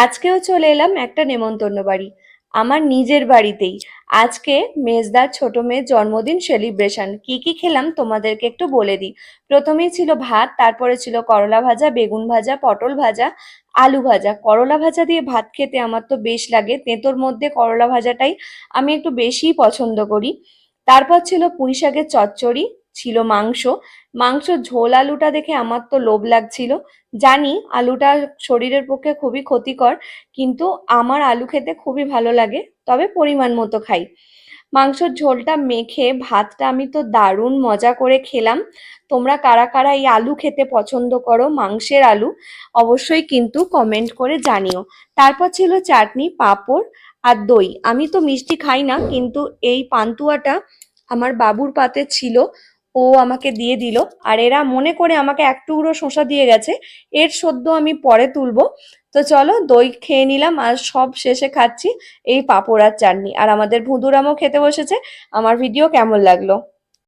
আজকেও চলে এলাম একটা নেমন্তন্ন বাড়ি, আমার নিজের বাড়িতেই। আজকে মেজদার ছোট মেয়ের জন্মদিন সেলিব্রেশন। কি কি খেলাম তোমাদেরকে একটু বলে দিই। প্রথমেই ছিল ভাত, তারপরে ছিল করলা ভাজা, বেগুন ভাজা, পটল ভাজা, আলু ভাজা। করলা ভাজা দিয়ে ভাত খেতে আমার তো বেশ লাগে, তেঁতোর মধ্যে করলা ভাজাটাই আমি একটু বেশিই পছন্দ করি। তারপর ছিল পুঁই শাকের চচ্চড়ি, ছিল মাংস। মাংস ঝোল আলুটা দেখে আমার তো লোভ লাগছিল। জানি আলুটা শরীরের পক্ষে খুবই ক্ষতিকর, কিন্তু আমার আলু খেতে খুবই ভালো লাগে, তবে পরিমাণ মতো খাই। মাংসের ঝোলটা মেখে ভাতটা আমি তো দারুণ মজা করে খেলাম। তোমরা কারা কারা এই আলু খেতে পছন্দ করো, মাংসের আলু, অবশ্যই কিন্তু কমেন্ট করে জানিও। তারপর ছিল চাটনি, পাঁপড় আর দই। আমি তো মিষ্টি খাই না, কিন্তু এই পান্তুয়াটা আমার বাবুর পাতে ছিল, ও আমাকে দিয়ে দিল। আর এরা মনে করে আমাকে এক টুকরো শসা দিয়ে গেছে, এর সদ্য আমি পরে তুলবো। তো চলো দই খেয়ে নিলাম, আর সব শেষে খাচ্ছি এই পাঁপড় আর চাটনি। আর আমাদের ভুঁদুরামও খেতে বসেছে। আমার ভিডিও কেমন লাগলো?